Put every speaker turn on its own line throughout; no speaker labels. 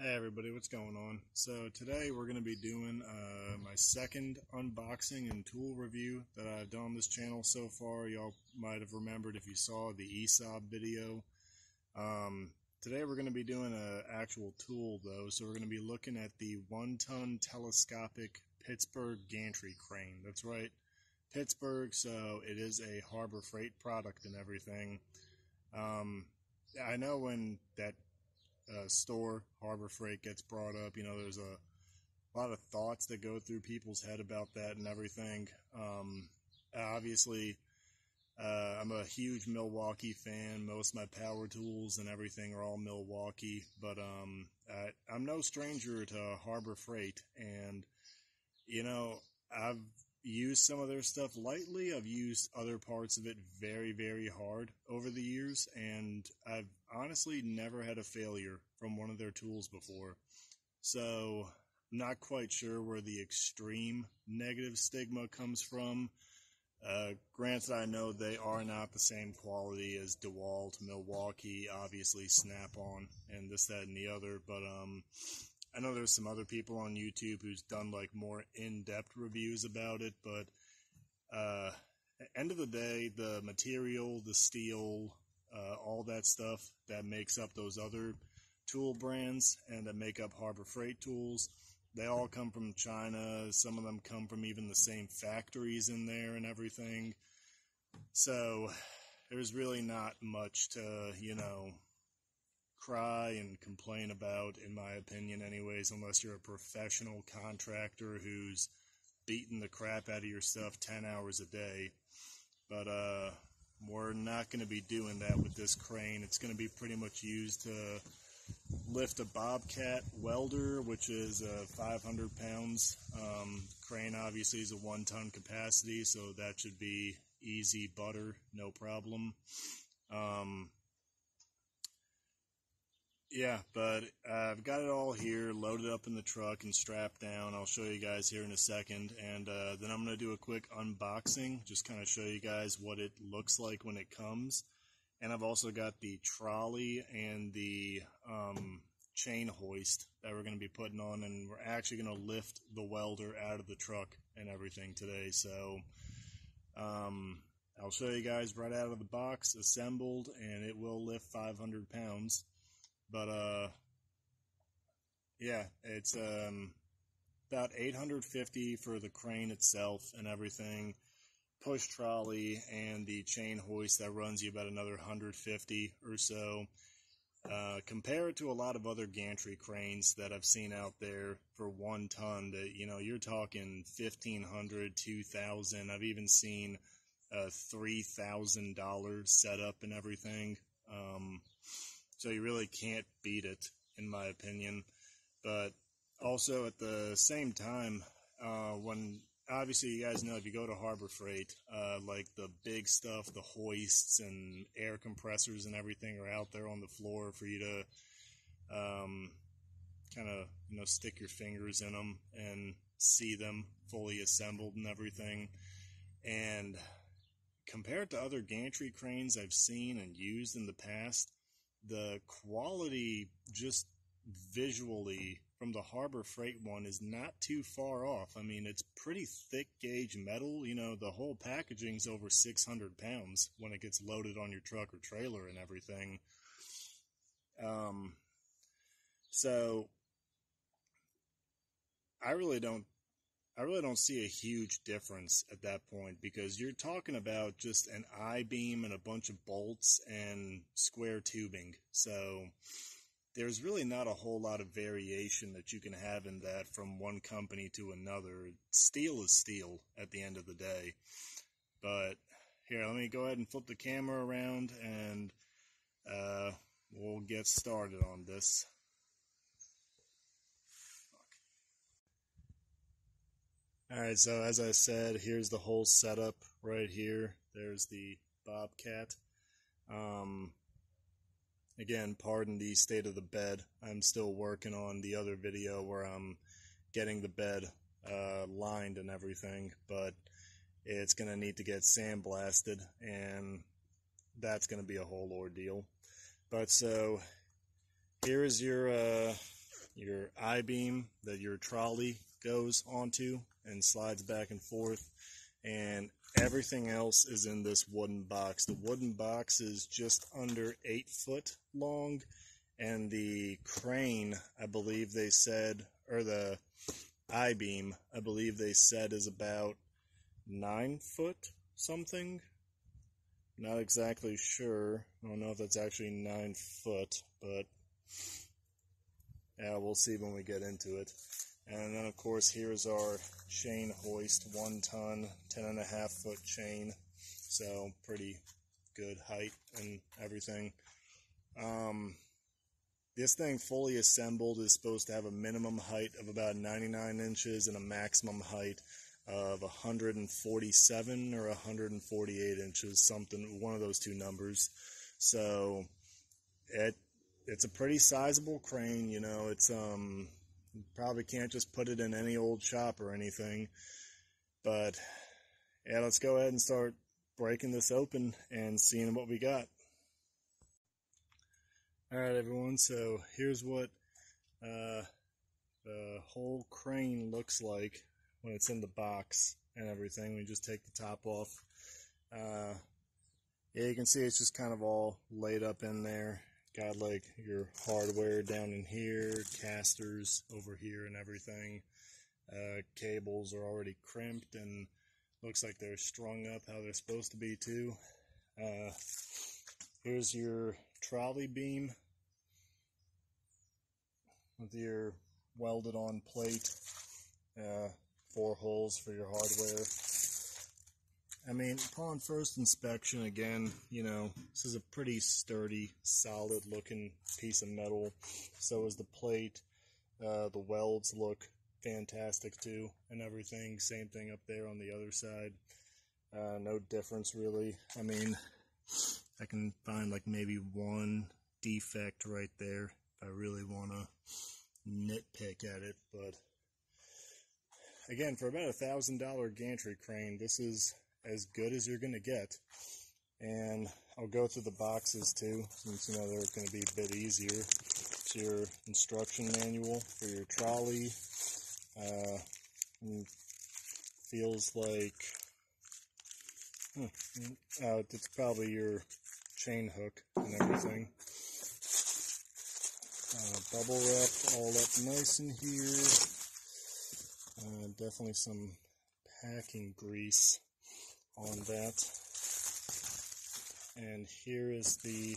Hey everybody, what's going on? So today we're going to be doing my second unboxing and tool review that I've done on this channel so far. Y'all might have remembered if you saw the ESOP video. Today we're going to be doing an actual tool though, so we're going to be looking at the 1-ton telescopic Pittsburgh Gantry crane. That's right, Pittsburgh, so it is a Harbor Freight product and everything. I know when that store Harbor Freight gets brought up, you know, there's a lot of thoughts that go through people's head about that and everything. Obviously, I'm a huge Milwaukee fan. Most of my power tools and everything are all Milwaukee, but I'm no stranger to Harbor Freight, and you know, I've used some of their stuff lightly. I've used other parts of it very, very hard over the years, and I've honestly never had a failure from one of their tools before. So I'm not quite sure where the extreme negative stigma comes from. Granted, I know they are not the same quality as DeWalt, Milwaukee, obviously Snap-on, and this, that, and the other, but I know there's some other people on YouTube who's done like more in-depth reviews about it, but at the end of the day, the material, the steel, all that stuff that makes up those other tool brands and that make up Harbor Freight tools, they all come from China. Some of them come from even the same factories in there and everything. So there's really not much to, you know, cry and complain about, in my opinion anyways, unless you're a professional contractor who's beating the crap out of your stuff 10 hours a day. But we're not going to be doing that with this crane. It's going to be pretty much used to lift a Bobcat welder, which is 500 pounds. Crane obviously is a 1-ton capacity, so that should be easy butter, no problem. Yeah, but I've got it all here, loaded up in the truck and strapped down. I'll show you guys here in a second, and then I'm going to do a quick unboxing, just kind of show you guys what it looks like when it comes. And I've also got the trolley and the chain hoist that we're going to be putting on, and we're actually going to lift the welder out of the truck and everything today. So I'll show you guys right out of the box, assembled, and it will lift 500 pounds. But, yeah, it's about $850 for the crane itself and everything. Push trolley and the chain hoist, that runs you about another $150 or so. Compare it to a lot of other gantry cranes that I've seen out there for 1 ton that, you know, you're talking $1,500, $2,000. I've even seen $3,000 setup and everything. So you really can't beat it, in my opinion. But also at the same time, when obviously you guys know if you go to Harbor Freight, like the big stuff, the hoists and air compressors and everything are out there on the floor for you to kind of, you know, stick your fingers in them and see them fully assembled and everything. And compared to other gantry cranes I've seen and used in the past, the quality just visually from the Harbor Freight one is not too far off. I mean, it's pretty thick gauge metal. You know, the whole packaging's over 600 pounds when it gets loaded on your truck or trailer and everything. So I really don't see a huge difference at that point, because you're talking about just an I-beam and a bunch of bolts and square tubing. So there's really not a whole lot of variation that you can have in that from one company to another. Steel is steel at the end of the day. But here, let me go ahead and flip the camera around, and we'll get started on this. Alright, so as I said, here's the whole setup right here. There's the Bobcat. Again, pardon the state of the bed. I'm still working on the other video where I'm getting the bed lined and everything, but it's going to need to get sandblasted, and that's going to be a whole ordeal. But so, here is your your I-beam that your trolley goes onto and slides back and forth, and everything else is in this wooden box. The wooden box is just under 8 foot long, and the crane, I believe they said, or the I-beam, I believe they said, is about 9 foot something. Not exactly sure. I don't know if that's actually 9 foot, but yeah, we'll see when we get into it. And then, of course, here's our chain hoist, 1 ton, 10.5 foot chain. So pretty good height and everything. This thing fully assembled is supposed to have a minimum height of about 99 inches and a maximum height of 147 or 148 inches, something, one of those two numbers. So it's a pretty sizable crane, you know. It's you probably can't just put it in any old shop or anything. But yeah, let's go ahead and start breaking this open and seeing what we got. Alright everyone, so here's what the whole crane looks like when it's in the box and everything. We just take the top off. Yeah, you can see it's just kind of all laid up in there. Got like your hardware down in here, casters over here and everything. Cables are already crimped and looks like they're strung up how they're supposed to be too. Here's your trolley beam with your welded on plate. 4 holes for your hardware. I mean, upon first inspection, again, you know, this is a pretty sturdy, solid looking piece of metal. So is the plate. The welds look fantastic too and everything. Same thing up there on the other side. No difference really. I mean, I can find like maybe one defect right there if I really want to nitpick at it, but again, for about $1,000 gantry crane, this is as good as you're going to get. And I'll go through the boxes too, since you know they're going to be a bit easier. It's your instruction manual for your trolley. Feels like it's probably your chain hook and everything. Bubble wrap all up nice in here. Definitely some packing grease on that. And here is the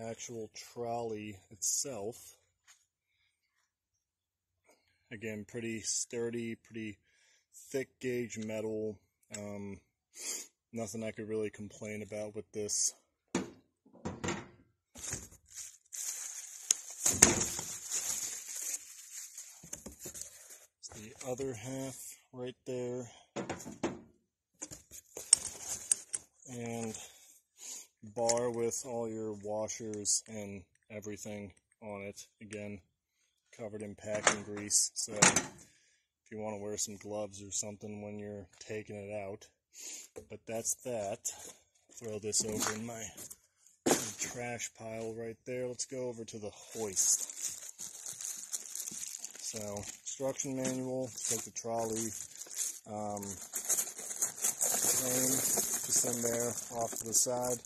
actual trolley itself. Again, pretty sturdy, pretty thick gauge metal. Nothing I could really complain about with this. The other half right there, and bar with all your washers and everything on it, again covered in packing grease, so if you want to wear some gloves or something when you're taking it out. But that's that. Throw this over in my trash pile right there. Let's go over to the hoist. So, instruction manual, take the trolley, frame just in there off to the side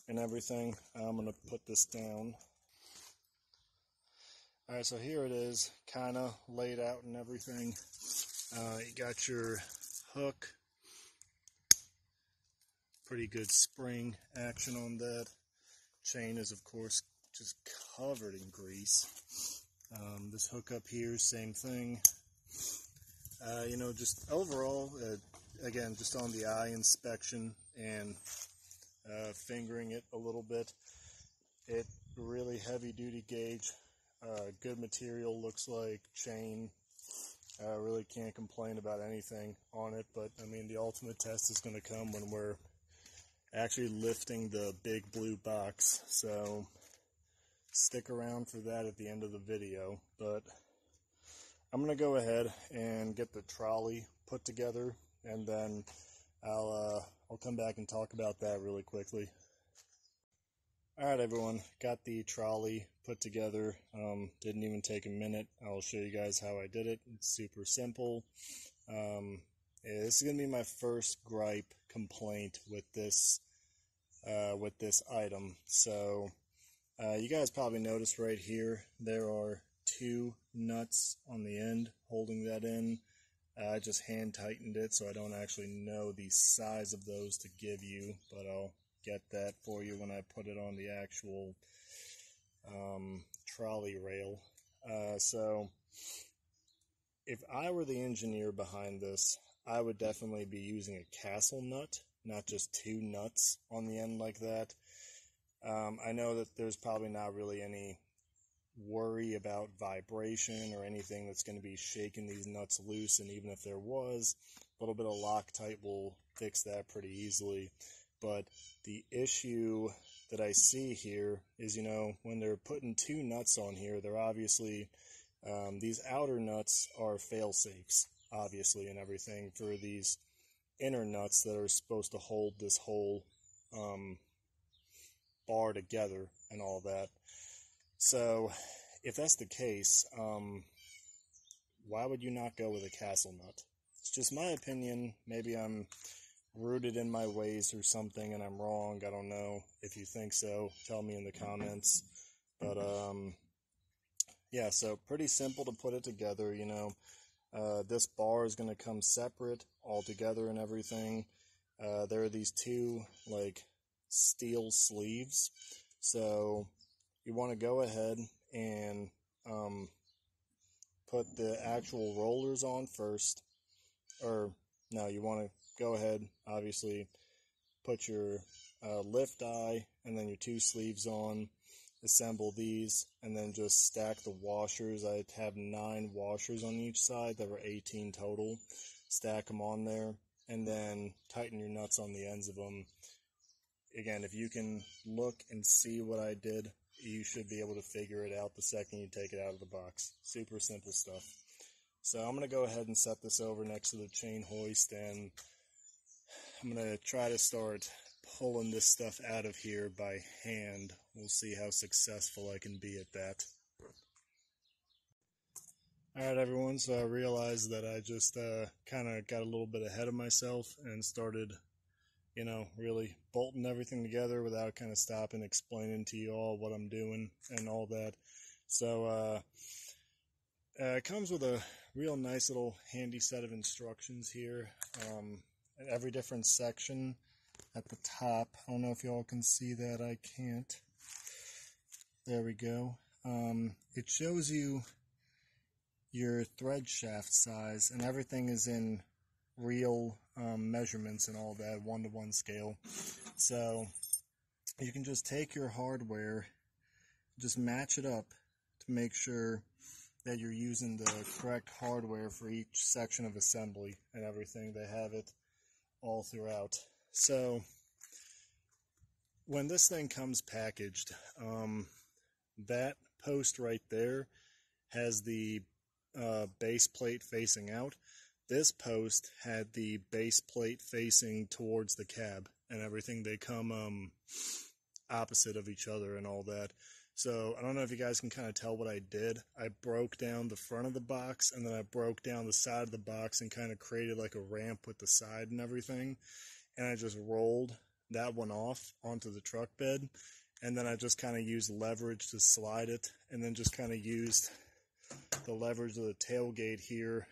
and everything. I'm going to put this down. Alright, so here it is, kind of laid out and everything. You got your hook, pretty good spring action on that. Chain is, of course, just covered in grease. This hook up here, same thing. You know, just overall, again, just on the eye inspection and fingering it a little bit, it really heavy duty gauge, good material, looks like chain. Really can't complain about anything on it, but I mean, the ultimate test is going to come when we're actually lifting the big blue box, so stick around for that at the end of the video. But I'm going to go ahead and get the trolley put together, and then I'll come back and talk about that really quickly. Alright everyone, got the trolley put together. Didn't even take a minute. I'll show you guys how I did it. It's super simple. This is going to be my first gripe complaint with this item. So you guys probably noticed right here there are two nuts on the end holding that in. I just hand tightened it, so I don't actually know the size of those to give you, but I'll get that for you when I put it on the actual trolley rail. So if I were the engineer behind this, I would definitely be using a castle nut, not just two nuts on the end like that. I know that there's probably not really any worry about vibration or anything that's going to be shaking these nuts loose, and even if there was, a little bit of Loctite will fix that pretty easily. But the issue that I see here is, you know, when they're putting two nuts on here, they're obviously, these outer nuts are fail-safes, obviously, and everything for these inner nuts that are supposed to hold this whole bar together and all that. So if that's the case, why would you not go with a castle nut? It's just my opinion. Maybe I'm rooted in my ways or something and I'm wrong. I don't know. If you think so, tell me in the comments. But yeah, so pretty simple to put it together, you know. This bar is going to come separate all together and everything. There are these two like steel sleeves, so you want to go ahead and put the actual rollers on first, or no, you want to go ahead, obviously, put your lift eye and then your two sleeves on, assemble these, and then just stack the washers. I have 9 washers on each side. There were 18 total. Stack them on there, and then tighten your nuts on the ends of them. Again, if you can look and see what I did, you should be able to figure it out the second you take it out of the box. Super simple stuff. So I'm going to go ahead and set this over next to the chain hoist, and I'm going to try to start pulling this stuff out of here by hand. We'll see how successful I can be at that. Alright everyone, so I realized that I just kind of got a little bit ahead of myself and started, you know, really bolting everything together without kind of stopping, explaining to you all what I'm doing and all that. So it comes with a real nice little handy set of instructions here. At every different section at the top. I don't know if y'all can see that. I can't. There we go. It shows you your thread shaft size, and everything is in real measurements and all that, 1-to-1 scale. So you can just take your hardware, just match it up to make sure that you're using the correct hardware for each section of assembly and everything. They have it all throughout. So when this thing comes packaged, that post right there has the base plate facing out. This post had the base plate facing towards the cab and everything. They come opposite of each other and all that. So I don't know if you guys can kind of tell what I did. I broke down the front of the box, and then I broke down the side of the box and kind of created like a ramp with the side and everything. And I just rolled that one off onto the truck bed, and then I just kind of used leverage to slide it, and then just kind of used the leverage of the tailgate here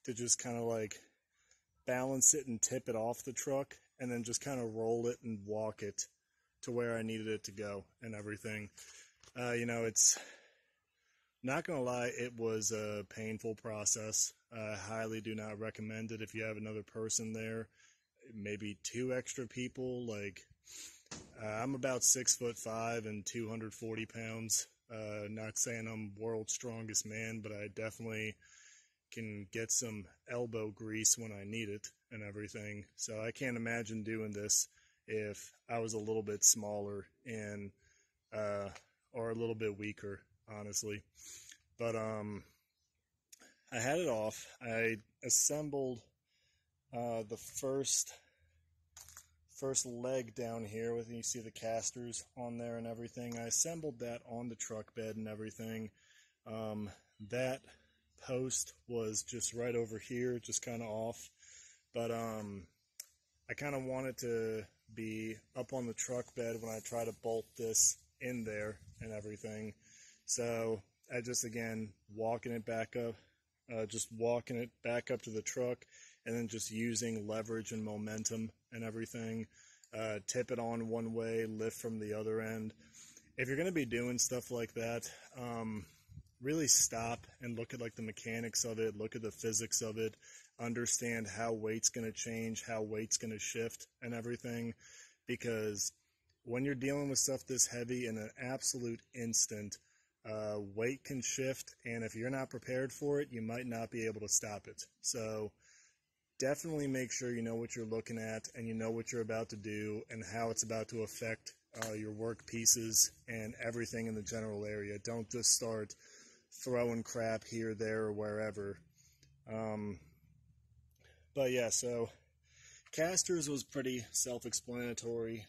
to just kind of like balance it and tip it off the truck, and then just kind of roll it and walk it to where I needed it to go and everything. You know, it's not gonna lie, it was a painful process. I highly do not recommend it if you have another person there, maybe 2 extra people. Like, I'm about 6'5" and 240 pounds. Not saying I'm world's strongest man, but I definitely can get some elbow grease when I need it and everything. So I can't imagine doing this if I was a little bit smaller and or a little bit weaker, honestly. But I had it off. I assembled the first first leg down here with, you see the casters on there and everything. I assembled that on the truck bed and everything. That post was just right over here, just kind of off, but I kind of want it to be up on the truck bed when I try to bolt this in there and everything. So I just, again, walking it back up to the truck, and then just using leverage and momentum and everything. Tip it on one way, lift from the other end. If you're going to be doing stuff like that, really stop and look at like the mechanics of it, look at the physics of it, understand how weight's going to change, how weight's going to shift and everything. Because when you're dealing with stuff this heavy, in an absolute instant, weight can shift, and if you're not prepared for it, you might not be able to stop it. So definitely make sure you know what you're looking at, and you know what you're about to do, and how it's about to affect your work pieces and everything in the general area. Don't just start throwing crap here, there, or wherever. But yeah, so casters was pretty self-explanatory.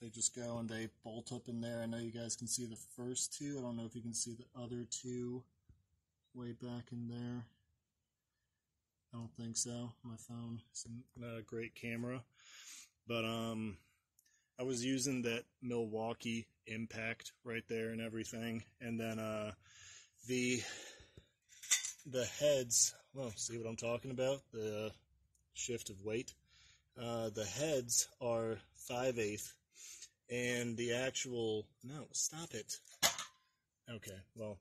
They just go and they bolt up in there. I know you guys can see the first two. I don't know if you can see the other two way back in there. I don't think so. My phone is not a great camera. But I was using that Milwaukee impact right there and everything. And then the heads, well, see what I'm talking about? The shift of weight. The heads are 5/8, and the actual, no, stop it. Okay, well,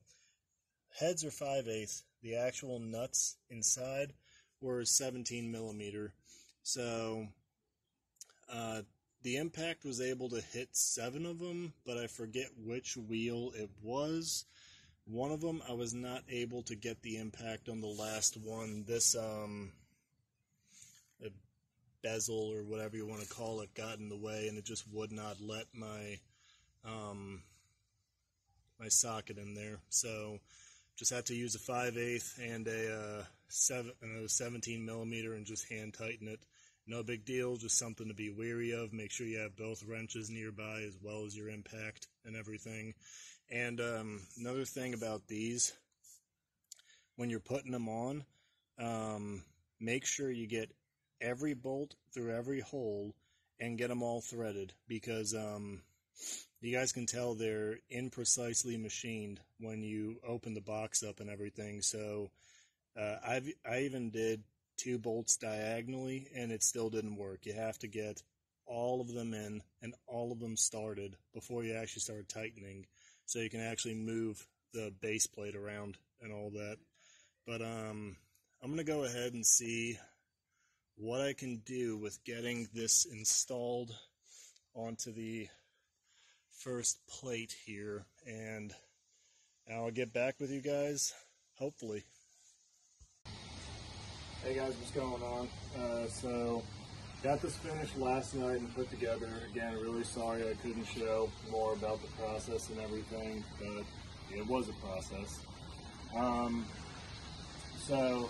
heads are 5/8. The actual nuts inside were 17 millimeter. So the impact was able to hit 7 of them, but I forget which wheel it was. One of them I was not able to get the impact on the last one. This bezel or whatever you want to call it got in the way, and it just would not let my my socket in there. So just had to use a 5/8 and a 17 millimeter and just hand tighten it. No big deal, just something to be wary of. Make sure you have both wrenches nearby as well as your impact and everything. And another thing about these, when you're putting them on, make sure you get every bolt through every hole and get them all threaded, because you guys can tell they're imprecisely machined when you open the box up and everything. So I even did 2 bolts diagonally and it still didn't work. You have to get all of them in and all of them started before you actually start tightening, so you can actually move the base plate around and all that. But I'm going to go ahead and see what I can do with getting this installed onto the first plate here, and I'll get back with you guys, hopefully. Hey guys, what's going on? So got this finished last night and put together. Again, really sorry I couldn't show more about the process and everything, but it was a process. So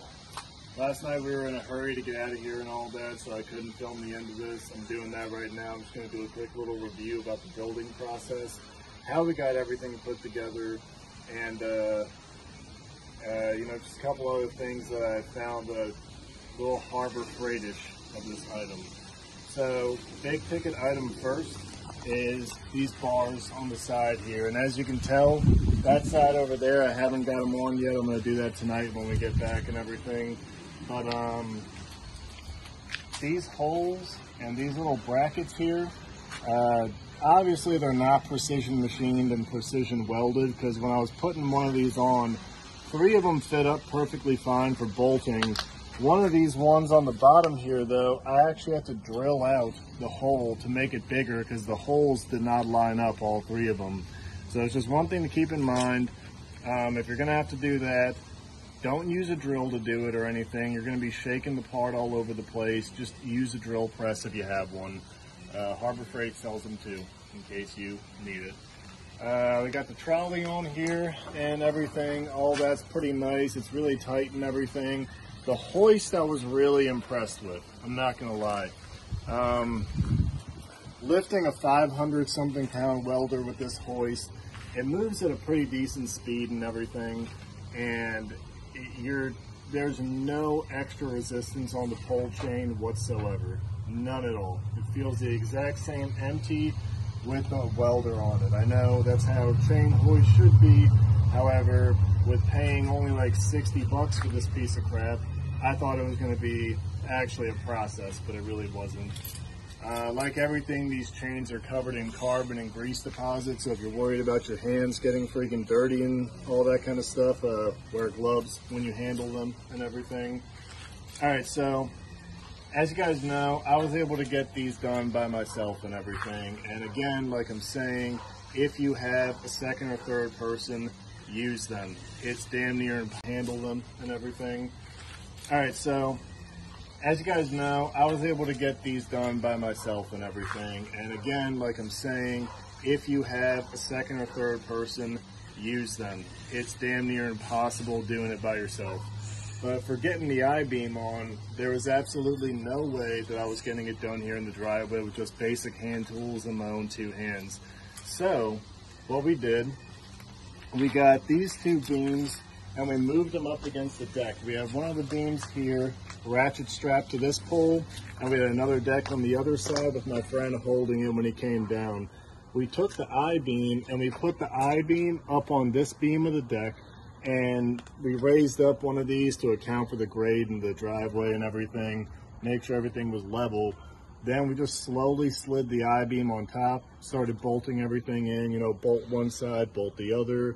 last night we were in a hurry to get out of here and all that, so I couldn't film the end of this. I'm doing that right now. I'm just going to do a quick little review about the building process, how we got everything put together, and you know, just a couple other things that I found a little Harbor Freight-ish of this item. So, big ticket item first is these bars on the side here, and as you can tell, that side over there, I haven't got them on yet. I'm going to do that tonight when we get back and everything. But these holes and these little brackets here, obviously they're not precision machined and precision welded, because when I was putting one of these on, 3 of them fit up perfectly fine for bolting. One of these ones on the bottom here, though, I actually had to drill out the hole to make it bigger because the holes did not line up, all 3 of them. So it's just one thing to keep in mind. If you're going to have to do that, don't use a drill to do it or anything. You're going to be shaking the part all over the place. Just use a drill press if you have one. Harbor Freight sells them too, in case you need it. We got the trolley on here and everything. All that's pretty nice. It's really tight and everything. The hoist I was really impressed with, I'm not going to lie. lifting a 500 something pound welder with this hoist, it moves at a pretty decent speed and everything, and there's no extra resistance on the pole chain whatsoever. None at all. It feels the exact same empty with a welder on it. I know that's how chain hoist should be. However, with paying only like 60 bucks for this piece of crap, I thought it was going to be actually a process, but it really wasn't. Like everything, these chains are covered in carbon and grease deposits, so if you're worried about your hands getting freaking dirty and all that kind of stuff, wear gloves when you handle them and everything. Alright, so as you guys know, I was able to get these done by myself and everything, and again, like I'm saying, if you have a second or third person, use them. It's damn near handle them and everything. Alright, so as you guys know, I was able to get these done by myself and everything. And again, like I'm saying, if you have a second or third person, use them. It's damn near impossible doing it by yourself. But for getting the I-beam on, there was absolutely no way that I was getting it done here in the driveway with just basic hand tools and my own two hands. So, what we did, we got these two beams and we moved them up against the deck. We have one of the beams here, ratchet strapped to this pole, and we had another deck on the other side with my friend holding it when he came down. We took the I-beam and we put the I-beam up on this beam of the deck, and we raised up one of these to account for the grade in the driveway and everything, make sure everything was level. Then we just slowly slid the I-beam on top, started bolting everything in, you know, bolt one side, bolt the other.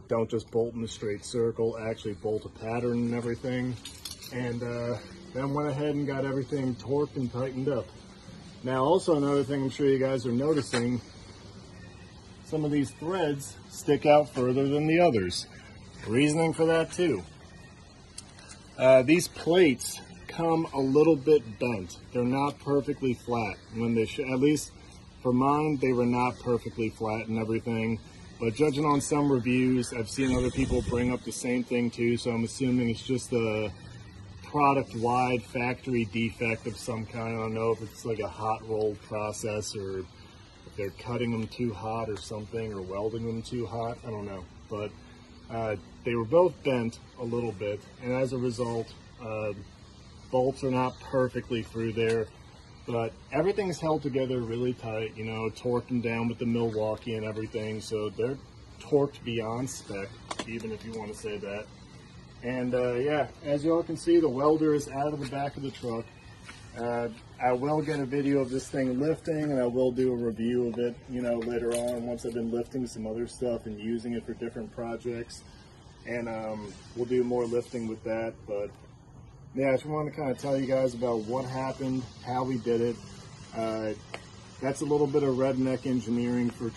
Don't just bolt in a straight circle, actually bolt a pattern and everything. And then went ahead and got everything torqued and tightened up. Now also another thing I'm sure you guys are noticing, some of these threads stick out further than the others. Reasoning for that too. These plates come a little bit bent. They're not perfectly flat. When they at least for mine, they were not perfectly flat and everything. But judging on some reviews, I've seen other people bring up the same thing too, so I'm assuming it's just a product-wide factory defect of some kind. I don't know if it's like a hot roll process or if they're cutting them too hot or something, or welding them too hot. I don't know. But they were both bent a little bit, and as a result, bolts are not perfectly through there. But everything's held together really tight, you know, torqued them down with the Milwaukee and everything, so they're torqued beyond spec, even if you want to say that. And yeah, as you all can see, the welder is out of the back of the truck. I will get a video of this thing lifting, and I will do a review of it, you know, later on once I've been lifting some other stuff and using it for different projects. And we'll do more lifting with that, but yeah, I just wanted to kind of tell you guys about what happened, how we did it. That's a little bit of redneck engineering for